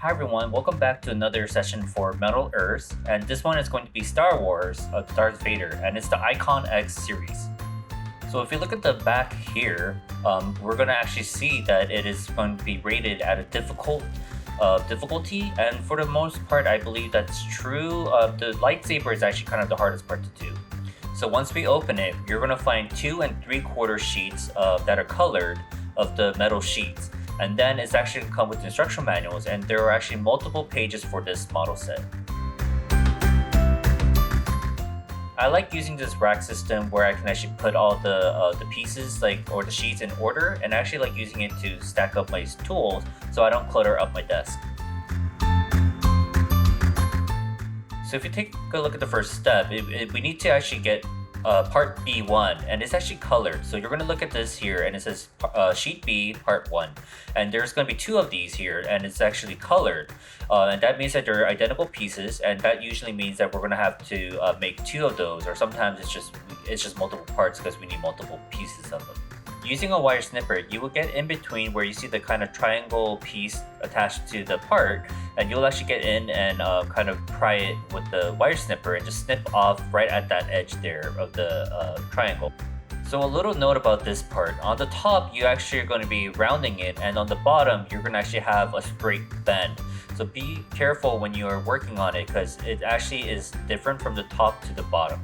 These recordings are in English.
Hi everyone, welcome back to another session for Metal Earth, and this one is going to be Star Wars, Darth Vader, and it's the Icon X series. So if you look at the back here, we're going to actually see that it is going to be rated at a difficulty, and for the most part, I believe that's true. The lightsaber is actually kind of the hardest part to do. So once we open it, you're going to find 2 3/4 sheets that are colored of the metal sheets. And then it's actually going to come with instruction manuals, and there are actually multiple pages for this model set. I like using this rack system where I can actually put all the pieces or the sheets in order, and I actually like using it to stack up my tools so I don't clutter up my desk. So if you take a look at the first step, we need to actually get part B1, and it's actually colored. So you're going to look at this here, and it says sheet B, part 1. And there's going to be 2 of these here, and it's actually colored. And that means that they're identical pieces, and that usually means that we're going to have to make 2 of those, or sometimes it's just multiple parts because we need multiple pieces of them. Using a wire snipper, you will get in between where you see the kind of triangle piece attached to the part, and you'll actually get in and kind of pry it with the wire snipper and just snip off right at that edge there of the triangle. So a little note about this part. On the top, you actually are going to be rounding it, and on the bottom, you're going to actually have a straight bend. So be careful when you are working on it because it actually is different from the top to the bottom.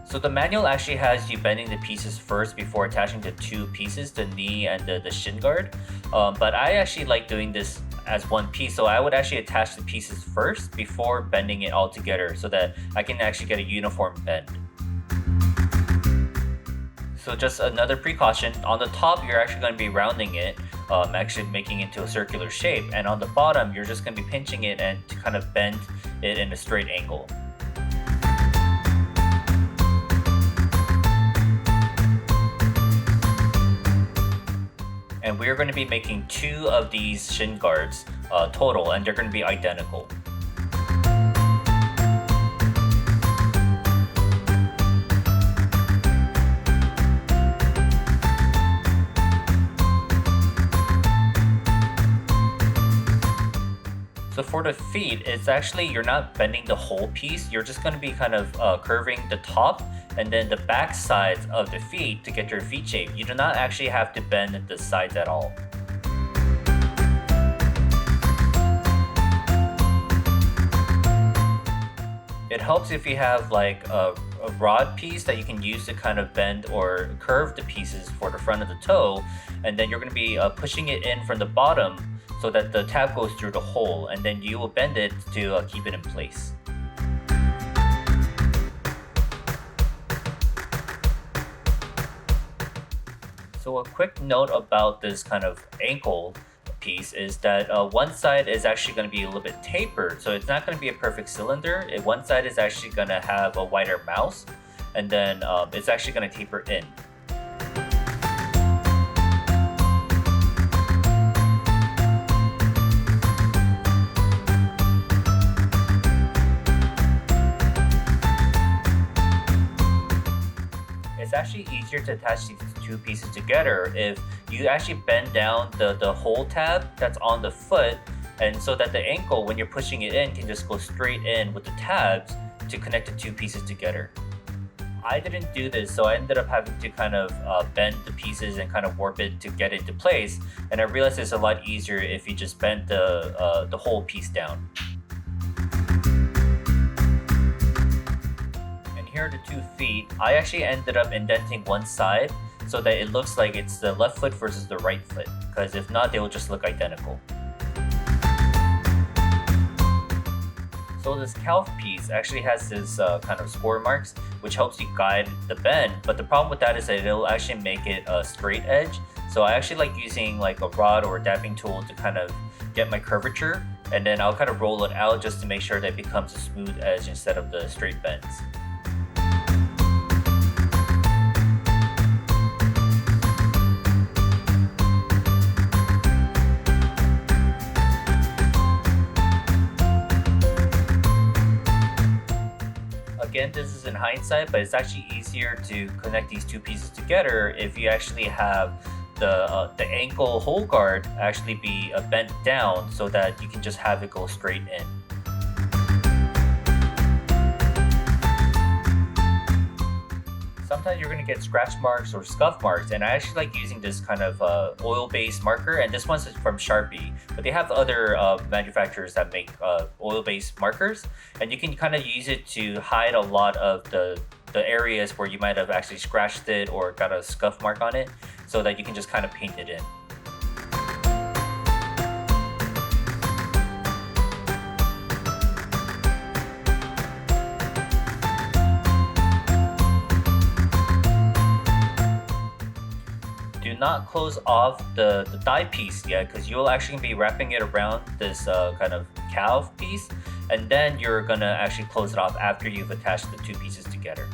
So the manual actually has you bending the pieces first before attaching the 2 pieces, the knee and the shin guard. But I actually like doing this as one piece, so I would actually attach the pieces first before bending it all together so that I can actually get a uniform bend. So just another precaution, on the top you're actually going to be rounding it, actually making it into a circular shape, and on the bottom you're just going to be pinching it and to kind of bend it in a straight angle. And we're going to be making 2 of these shin guards total, and they're going to be identical. So for the feet, it's actually, you're not bending the whole piece, you're just going to be kind of curving the top and then the back sides of the feet to get your feet shape. You do not actually have to bend the sides at all. It helps if you have like a rod piece that you can use to kind of bend or curve the pieces for the front of the toe, and then you're going to be pushing it in from the bottom so that the tab goes through the hole, and then you will bend it to keep it in place. So a quick note about this kind of ankle piece is that one side is actually going to be a little bit tapered, so it's not going to be a perfect cylinder. One side is actually going to have a wider mouth, and then it's actually going to taper in. It's actually easier to attach these 2 pieces together if you actually bend down the whole tab that's on the foot, and so that the ankle, when you're pushing it in, can just go straight in with the tabs to connect the 2 pieces together. I didn't do this, so I ended up having to kind of bend the pieces and kind of warp it to get it into place, and I realized it's a lot easier if you just bend the whole piece down. Here are the 2 feet. I actually ended up indenting one side so that it looks like it's the left foot versus the right foot, because if not, they will just look identical. So this calf piece actually has this kind of score marks, which helps you guide the bend, but the problem with that is that it'll actually make it a straight edge. So I actually like using like a rod or a dapping tool to kind of get my curvature, and then I'll kind of roll it out just to make sure that it becomes a smooth edge instead of the straight bends. Again, this is in hindsight, but it's actually easier to connect these 2 pieces together if you actually have the ankle hole guard actually be bent down so that you can just have it go straight in. Sometimes you're going to get scratch marks or scuff marks, and I actually like using this kind of oil-based marker, and this one's from Sharpie, but they have other manufacturers that make oil-based markers, and you can kind of use it to hide a lot of the areas where you might have actually scratched it or got a scuff mark on it, so that you can just kind of paint it in. Do not close off the thigh piece yet, because you'll actually be wrapping it around this kind of calf piece, and then you're gonna actually close it off after you've attached the two pieces together.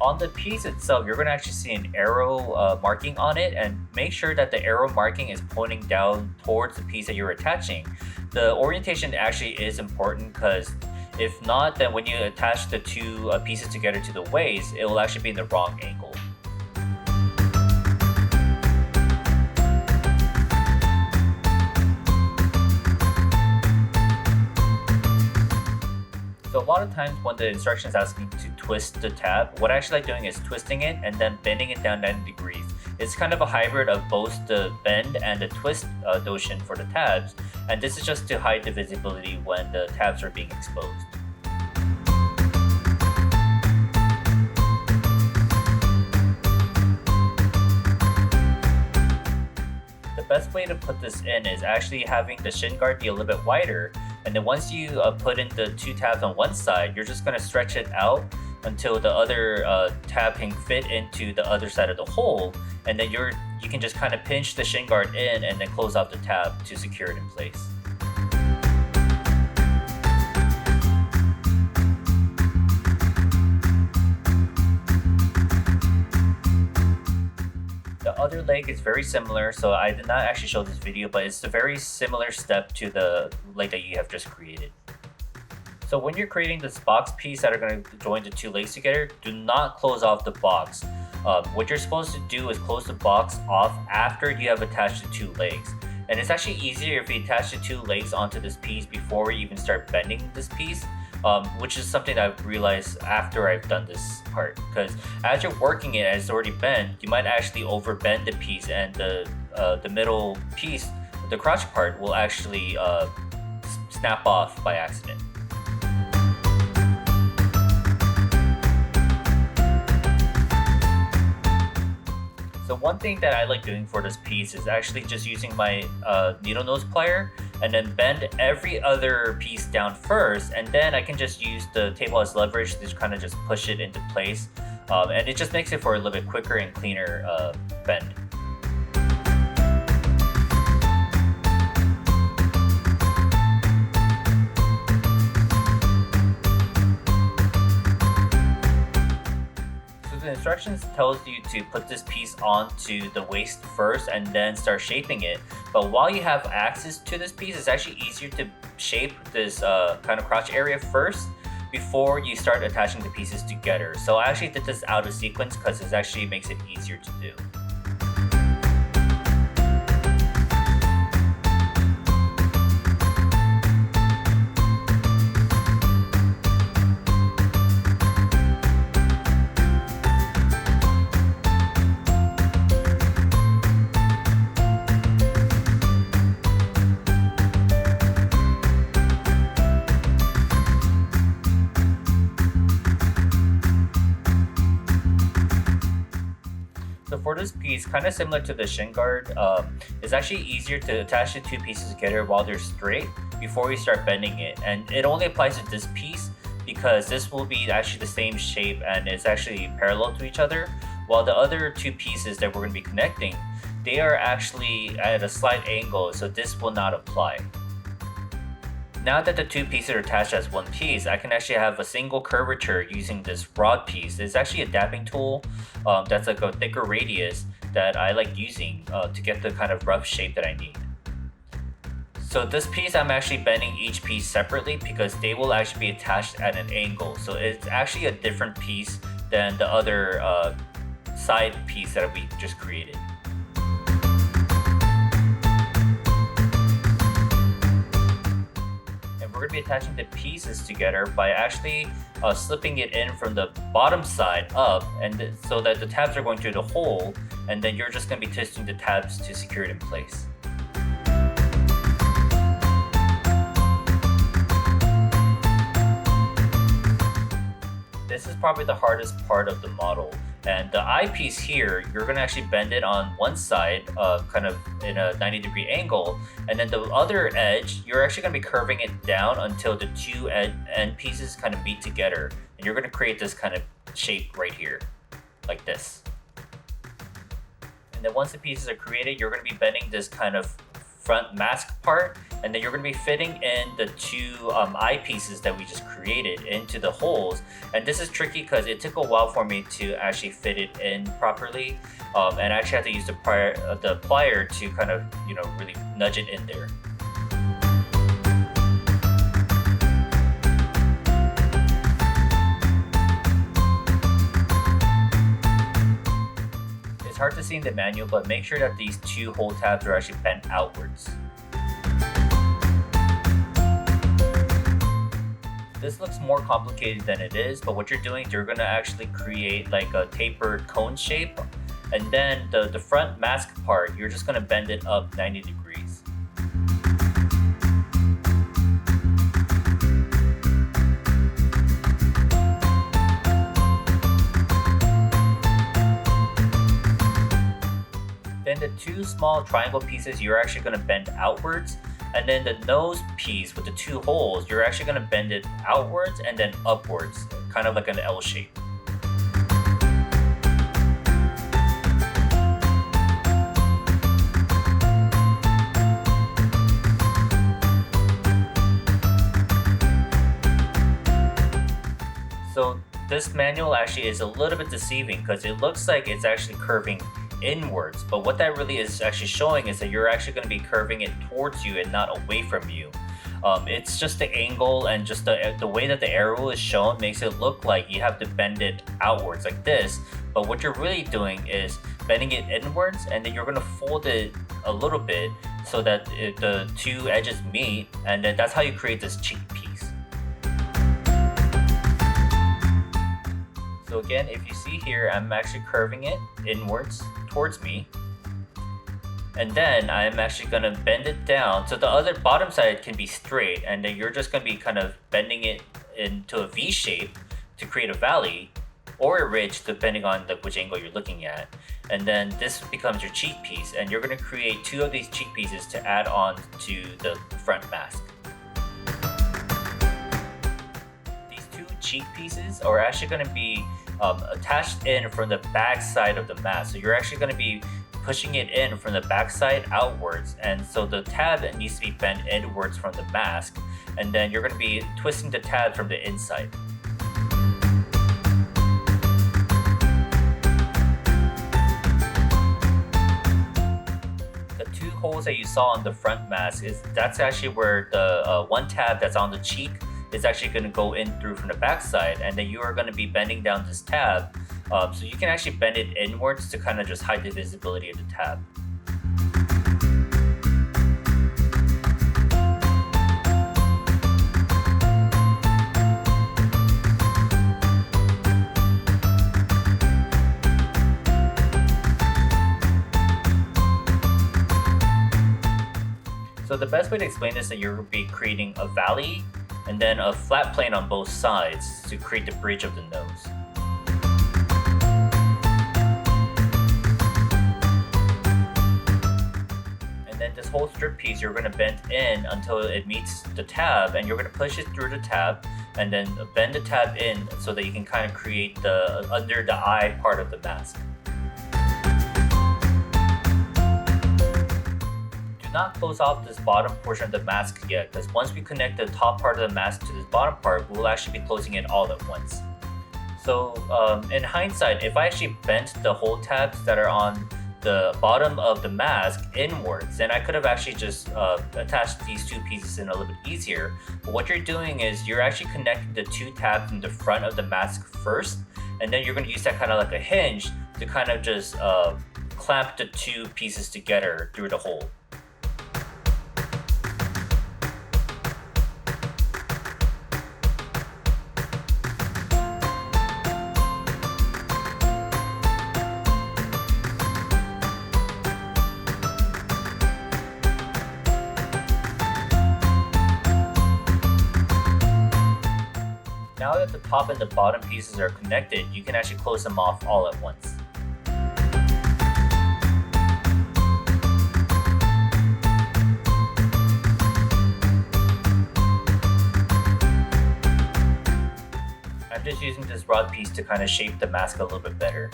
On the piece itself, you're going to actually see an arrow marking on it, and make sure that the arrow marking is pointing down towards the piece that you're attaching. The orientation actually is important, because if not, then when you attach the two pieces together to the waist, it will actually be in the wrong angle. So a lot of times when the instructions ask me to twist the tab, what I actually like doing is twisting it and then bending it down 90 degrees. It's kind of a hybrid of both the bend and the twist notion for the tabs, and this is just to hide the visibility when the tabs are being exposed. The best way to put this in is actually having the shin guard be a little bit wider, and then once you put in the two tabs on one side, you're just going to stretch it out until the other tab can fit into the other side of the hole, and then you can just kind of pinch the shin guard in and then close off the tab to secure it in place. The other leg is very similar, so I did not actually show this video, but it's a very similar step to the leg that you have just created. So when you're creating this box piece that are going to join the two legs together, do not close off the box. What you're supposed to do is close the box off after you have attached the two legs. And it's actually easier if you attach the two legs onto this piece before we even start bending this piece. Which is something that I've realized after I've done this part, because as you're working it and it's already bent, you might actually overbend the piece, and the middle piece, the crotch part, will actually snap off by accident. So one thing that I like doing for this piece is actually just using my needle nose plier and then bend every other piece down first, and then I can just use the table as leverage to kind of just push it into place, and it just makes it for a little bit quicker and cleaner bend. The instructions tells you to put this piece onto the waist first and then start shaping it, but while you have access to this piece, it's actually easier to shape this kind of crotch area first before you start attaching the pieces together. So I actually did this out of sequence because it actually makes it easier to do. So for this piece, kind of similar to the shin guard, it's actually easier to attach the two pieces together while they're straight before you start bending it. And it only applies to this piece because this will be actually the same shape and it's actually parallel to each other, while the other two pieces that we're going to be connecting, they are actually at a slight angle, so this will not apply. Now that the two pieces are attached as one piece, I can actually have a single curvature using this rod piece. It's actually a dabbing tool that's like a thicker radius that I like using to get the kind of rough shape that I need. So this piece, I'm actually bending each piece separately because they will actually be attached at an angle. So it's actually a different piece than the other side piece that we just created. And we're going to be attaching the pieces together by actually slipping it in from the bottom side up, and so that the tabs are going through the hole, and then you're just going to be twisting the tabs to secure it in place. This is probably the hardest part of the model. And the eyepiece here, you're going to actually bend it on one side, kind of in a 90-degree angle. And then the other edge, you're actually going to be curving it down until the two end pieces kind of meet together. And you're going to create this kind of shape right here, like this. And then once the pieces are created, you're going to be bending this kind of front mask part, and then you're going to be fitting in the two eyepieces that we just created into the holes. And this is tricky because it took a while for me to actually fit it in properly, and I actually had to use the plier to kind of, really nudge it in there. It's hard to see in the manual, but make sure that these two hole tabs are actually bent outwards. This looks more complicated than it is, but what you're doing is you're going to actually create like a tapered cone shape, and then the front mask part, you're just going to bend it up 90 degrees. Then the two small triangle pieces, you're actually going to bend outwards. And then the nose piece with the two holes, you're actually going to bend it outwards and then upwards, kind of like an L shape. So this manual actually is a little bit deceiving because it looks like it's actually curving inwards, but what that really is actually showing is that you're actually going to be curving it towards you and not away from you. It's just the angle and just the way that the arrow is shown makes it look like you have to bend it outwards like this, but what you're really doing is bending it inwards, and then you're going to fold it a little bit so that the two edges meet, and then that's how you create this cheek piece. So again, if you see here, I'm actually curving it inwards towards me. And then I'm actually going to bend it down so the other bottom side can be straight, and then you're just going to be kind of bending it into a V shape to create a valley or a ridge depending on which angle you're looking at. And then this becomes your cheek piece, and you're going to create two of these cheek pieces to add on to the front mask. Cheek pieces are actually going to be attached in from the back side of the mask. So you're actually going to be pushing it in from the back side outwards, and so the tab needs to be bent inwards from the mask, and then you're going to be twisting the tab from the inside. The two holes that you saw on the front mask, that's actually where the one tab that's on the cheek is actually going to go in through from the back side, and then you are going to be bending down this tab, so you can actually bend it inwards to kind of just hide the visibility of the tab. So the best way to explain this is that you'll be creating a valley and then a flat plane on both sides to create the bridge of the nose. And then this whole strip piece you're going to bend in until it meets the tab, and you're going to push it through the tab and then bend the tab in so that you can kind of create the under the eye part of the mask. Do not close off this bottom portion of the mask yet, because once we connect the top part of the mask to this bottom part, we'll actually be closing it all at once. So in hindsight, if I actually bent the hole tabs that are on the bottom of the mask inwards. And I could have actually just attached these two pieces in a little bit easier. But what you're doing is you're actually connecting the two tabs in the front of the mask first, and then you're going to use that kind of like a hinge to kind of just clamp the two pieces together through the hole. Now that the top and the bottom pieces are connected, you can actually close them off all at once. I'm just using this rod piece to kind of shape the mask a little bit better.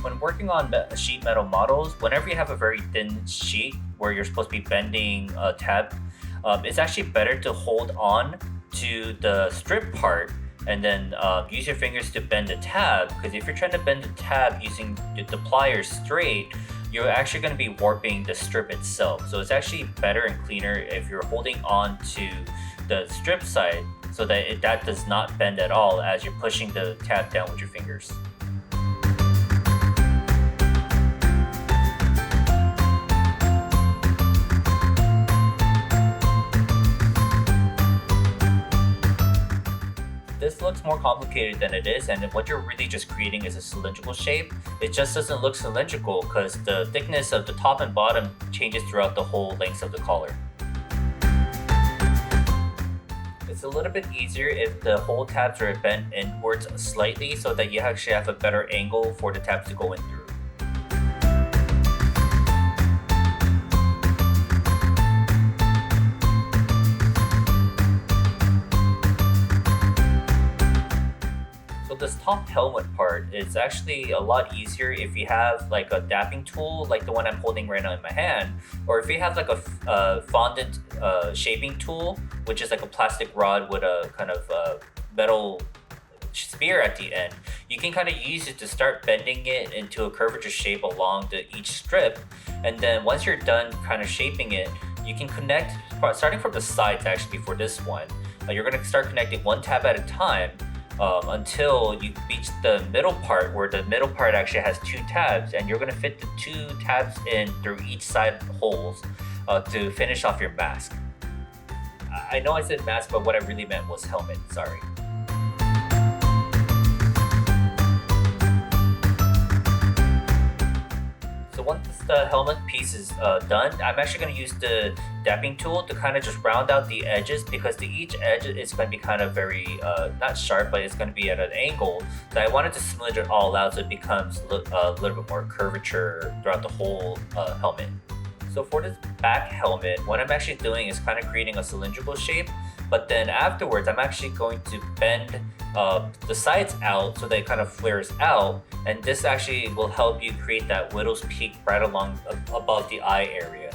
When working on sheet metal models, whenever you have a very thin sheet where you're supposed to be bending a tab, it's actually better to hold on to the strip part and then use your fingers to bend the tab, because if you're trying to bend the tab using the pliers straight, you're actually going to be warping the strip itself. So it's actually better and cleaner if you're holding on to the strip side so that that does not bend at all as you're pushing the tab down with your fingers. This looks more complicated than it is, and what you're really just creating is a cylindrical shape. It just doesn't look cylindrical because the thickness of the top and bottom changes throughout the whole length of the collar. It's a little bit easier if the whole tabs are bent inwards slightly so that you actually have a better angle for the tabs to go in through. This top helmet part is actually a lot easier if you have like a dapping tool like the one I'm holding right now in my hand, or if you have like a fondant shaping tool, which is like a plastic rod with a kind of metal spear at the end. You can kind of use it to start bending it into a curvature shape along each strip, and then once you're done kind of shaping it, you can connect, starting from the sides actually for this one, you're going to start connecting one tab at a time until you reach the middle part, where the middle part actually has two tabs, and you're going to fit the two tabs in through each side holes to finish off your mask. I know I said mask, but what I really meant was helmet, sorry. So once the helmet piece is done, I'm actually going to use the dapping tool to kind of just round out the edges, because each edge is going to be kind of very, not sharp, but it's going to be at an angle. So I wanted to smooth it all out so it becomes a little bit more curvature throughout the whole helmet. So for this back helmet, what I'm actually doing is kind of creating a cylindrical shape, but then afterwards I'm actually going to bend the sides out so that it kind of flares out, and this actually will help you create that widow's peak right along above the eye area.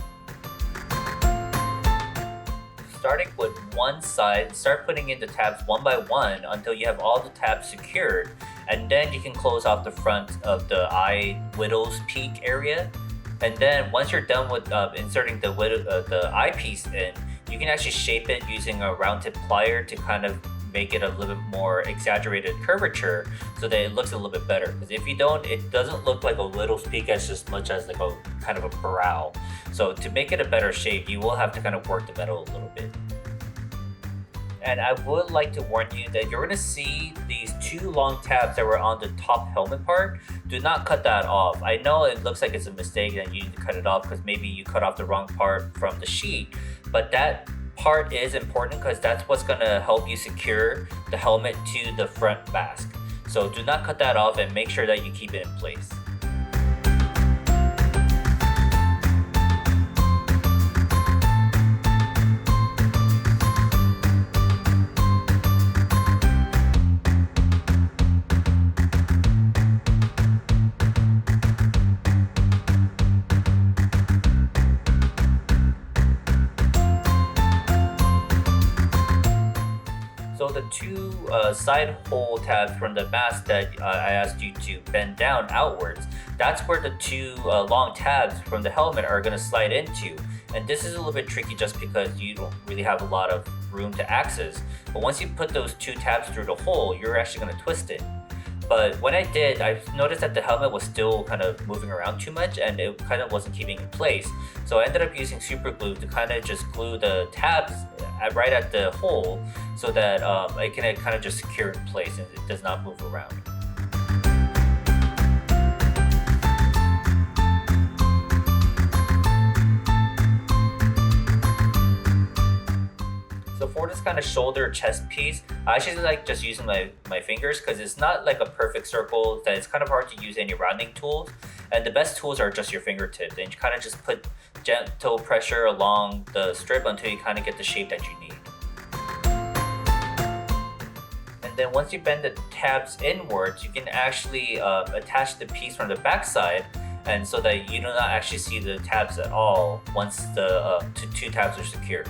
Starting with one side, start putting in the tabs one by one until you have all the tabs secured, and then you can close off the front of the eye widow's peak area. And then once you're done with inserting the eyepiece in, you can actually shape it using a round tip plier to kind of make it a little bit more exaggerated curvature so that it looks a little bit better. Because if you don't, it doesn't look like a widow's peak as just much as like a kind of a brow. So to make it a better shape, you will have to kind of work the metal a little bit. And I would like to warn you that you're going to see these two long tabs that were on the top helmet part. Do not cut that off. I know it looks like it's a mistake and you need to cut it off because maybe you cut off the wrong part from the sheet, but that part is important because that's what's going to help you secure the helmet to the front mask. So do not cut that off and make sure that you keep it in place. So the two side hole tabs from the mask that I asked you to bend down outwards, that's where the two long tabs from the helmet are going to slide into. And this is a little bit tricky just because you don't really have a lot of room to access. But once you put those two tabs through the hole, you're actually going to twist it. But when I did, I noticed that the helmet was still kind of moving around too much and it kind of wasn't keeping in place. So I ended up using super glue to kind of just glue the tabs right at the hole so that it can kind of just secure in place and it does not move around. So for this kind of shoulder chest piece, I actually like just using my fingers because it's not like a perfect circle that it's kind of hard to use any rounding tools. And the best tools are just your fingertips, and you kind of just put gentle pressure along the strip until you kind of get the shape that you need. And then once you bend the tabs inwards, you can actually attach the piece from the back side, and so that you do not actually see the tabs at all once the two tabs are secured.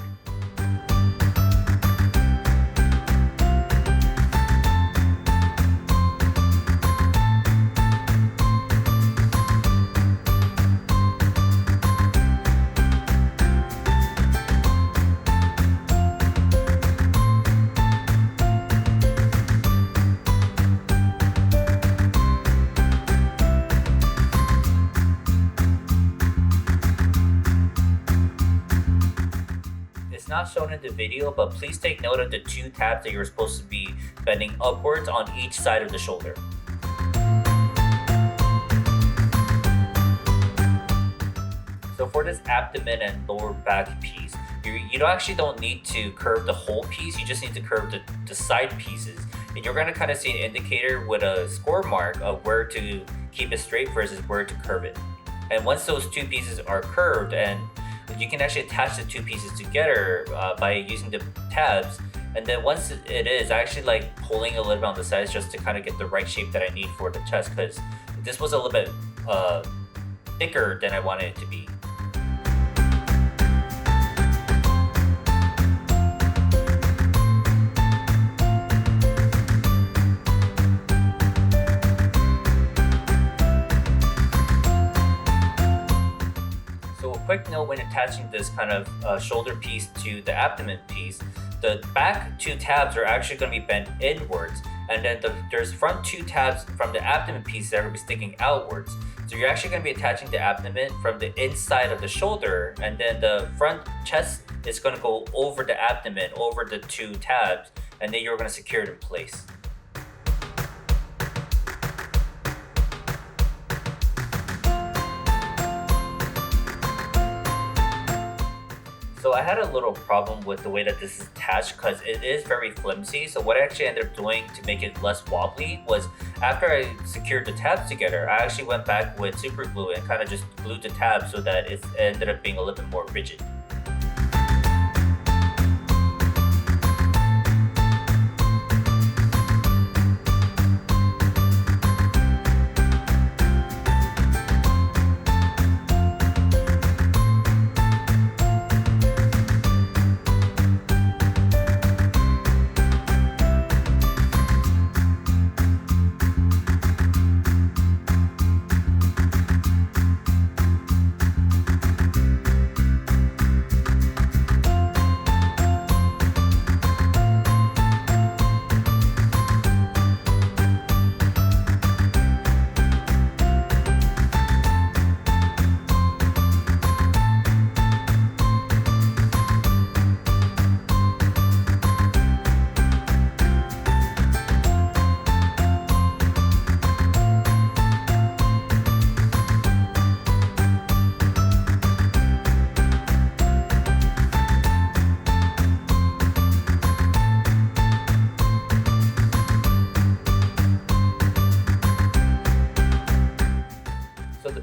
Not shown in the video, but please take note of the two tabs that you're supposed to be bending upwards on each side of the shoulder. So for this abdomen and lower back piece, you actually don't need to curve the whole piece, you just need to curve the side pieces. And you're going to kind of see an indicator with a score mark of where to keep it straight versus where to curve it. And once those two pieces are curved, and you can actually attach the two pieces together by using the tabs. And then once it is, I actually like pulling a little bit on the sides just to kind of get the right shape that I need for the chest, because this was a little bit thicker than I wanted it to be. Quick note when attaching this kind of shoulder piece to the abdomen piece, the back two tabs are actually going to be bent inwards, and then there's front two tabs from the abdomen piece that are going to be sticking outwards. So you're actually going to be attaching the abdomen from the inside of the shoulder, and then the front chest is going to go over the abdomen, over the two tabs, and then you're going to secure it in place. So I had a little problem with the way that this is attached because it is very flimsy. So what I actually ended up doing to make it less wobbly was, after I secured the tabs together, I actually went back with super glue and kind of just glued the tabs so that it ended up being a little bit more rigid.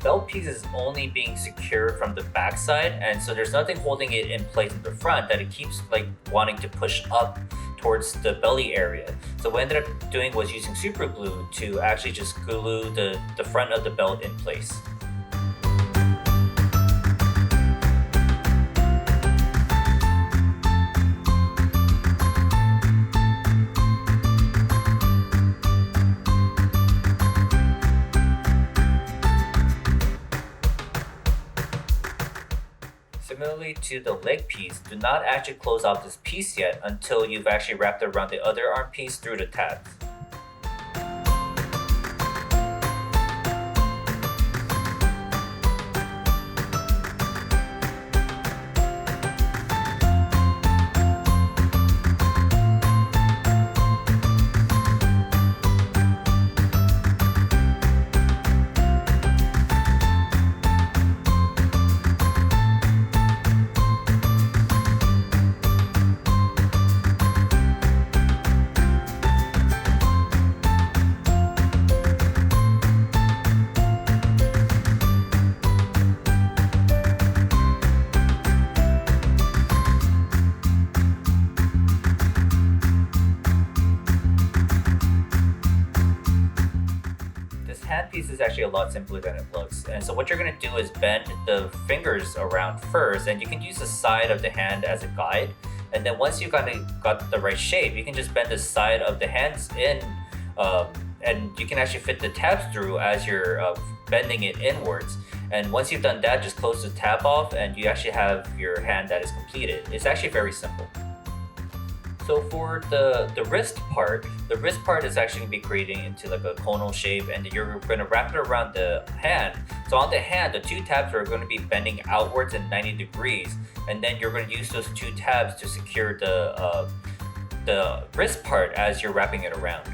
belt piece is only being secured from the back side, and so there's nothing holding it in place in the front that it keeps like wanting to push up towards the belly area. So what I ended up doing was using super glue to actually just glue the front of the belt in place. Similarly to the leg piece, do not actually close off this piece yet until you've actually wrapped it around the other arm piece through the tabs. Hand piece is actually a lot simpler than it looks. And so what you're going to do is bend the fingers around first, and you can use the side of the hand as a guide. And then once you kind of got the right shape, you can just bend the side of the hands in, and you can actually fit the tabs through as you're bending it inwards. And once you've done that, just close the tab off and you actually have your hand that is completed. It's actually very simple. So for the wrist part is actually going to be creating into like a conal shape, and you're going to wrap it around the hand. So on the hand, the two tabs are going to be bending outwards in 90 degrees, and then you're going to use those two tabs to secure the wrist part as you're wrapping it around.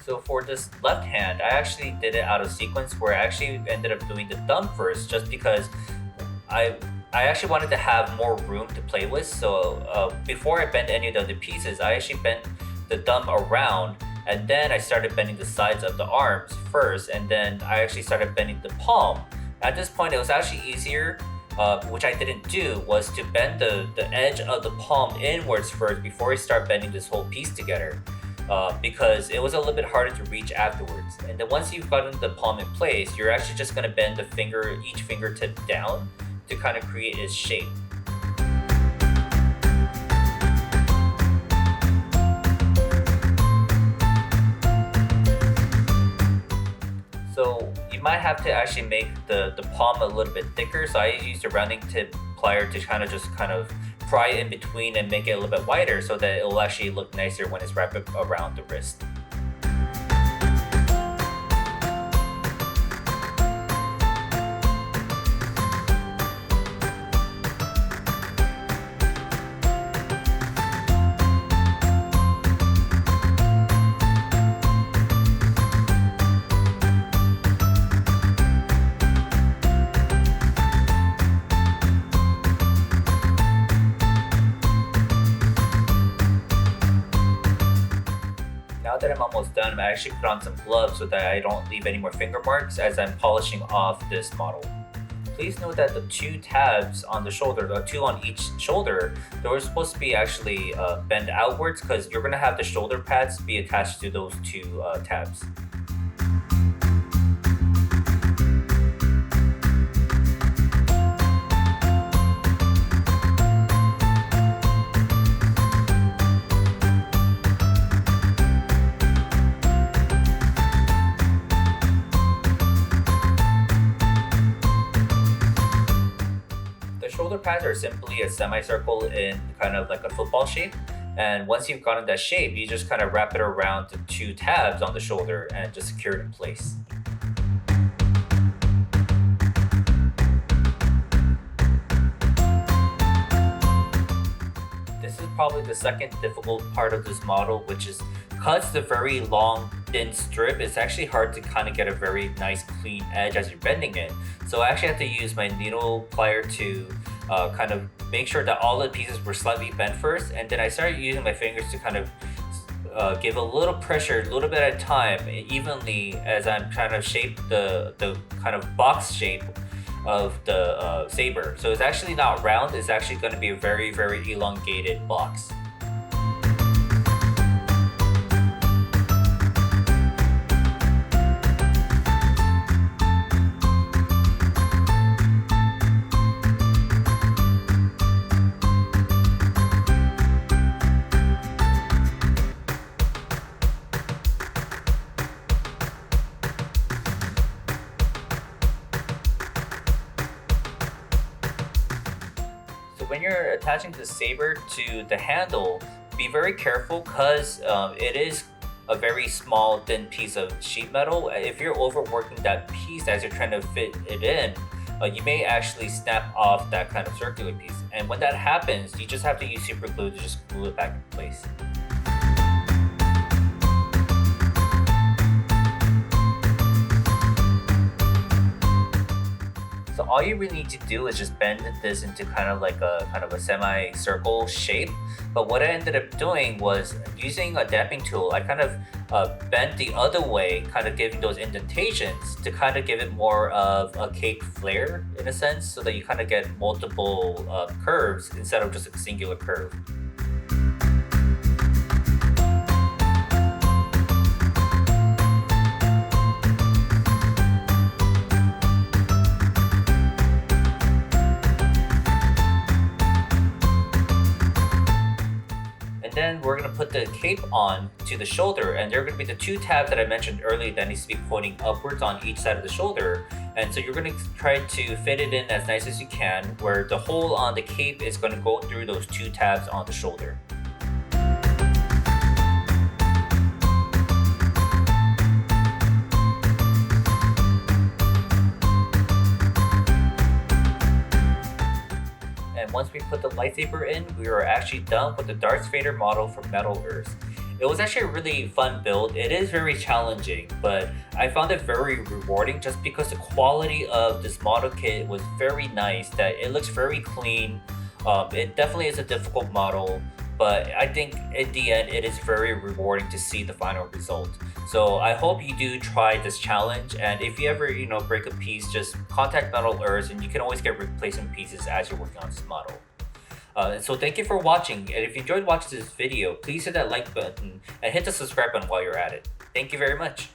So for this left hand, I actually did it out of sequence where I actually ended up doing the thumb first just because I actually wanted to have more room to play with. So before I bent any of the other pieces, I actually bent the thumb around, and then I started bending the sides of the arms first, and then I actually started bending the palm. At this point, it was actually easier, which I didn't do, was to bend the edge of the palm inwards first before I start bending this whole piece together. Because it was a little bit harder to reach afterwards. And then once you've gotten the palm in place, you're actually just going to bend each fingertip down to kind of create its shape. So you might have to actually make the palm a little bit thicker. So I used a rounding tip plier to kind of pry in between and make it a little bit wider so that it will actually look nicer when it's wrapped around the wrist. Now that I'm almost done, I actually put on some gloves so that I don't leave any more finger marks as I'm polishing off this model. Please note that the two tabs on the shoulder, the two on each shoulder, they're supposed to be actually bent outwards because you're going to have the shoulder pads be attached to those two tabs. Shoulder pads are simply a semicircle in kind of like a football shape, and once you've gotten that shape, you just kind of wrap it around the two tabs on the shoulder and just secure it in place. This is probably the second difficult part of this model, which is because the very long thin strip, it's actually hard to kind of get a very nice clean edge as you're bending it. So I actually have to use my needle plier to kind of make sure that all the pieces were slightly bent first, and then I started using my fingers to kind of give a little pressure, a little bit at a time, evenly as I'm trying to shape the kind of box shape of the saber. So it's actually not round, it's actually going to be a very, very elongated box. So when you're attaching the saber to the handle, be very careful because it is a very small thin piece of sheet metal. If you're overworking that piece as you're trying to fit it in, you may actually snap off that kind of circular piece. And when that happens, you just have to use super glue to just glue it back in place. So all you really need to do is just bend this into kind of a semi-circle shape. But what I ended up doing was using a damping tool. I kind of bent the other way, kind of giving those indentations to kind of give it more of a cake flair in a sense, so that you kind of get multiple curves instead of just a singular curve. And then we're going to put the cape on to the shoulder, and they're going to be the two tabs that I mentioned earlier that needs to be pointing upwards on each side of the shoulder. And so you're going to try to fit it in as nice as you can, where the hole on the cape is going to go through those two tabs on the shoulder. And once we put the lightsaber in, we are actually done with the Darth Vader model from Metal Earth. It was actually a really fun build. It is very challenging, but I found it very rewarding just because the quality of this model kit was very nice, that it looks very clean. It definitely is a difficult model, but I think in the end it is very rewarding to see the final result. So I hope you do try this challenge, and if you ever break a piece, just contact Metal Earth and you can always get replacement pieces as you're working on this model. So thank you for watching, and if you enjoyed watching this video, please hit that like button and hit the subscribe button while you're at it. Thank you very much.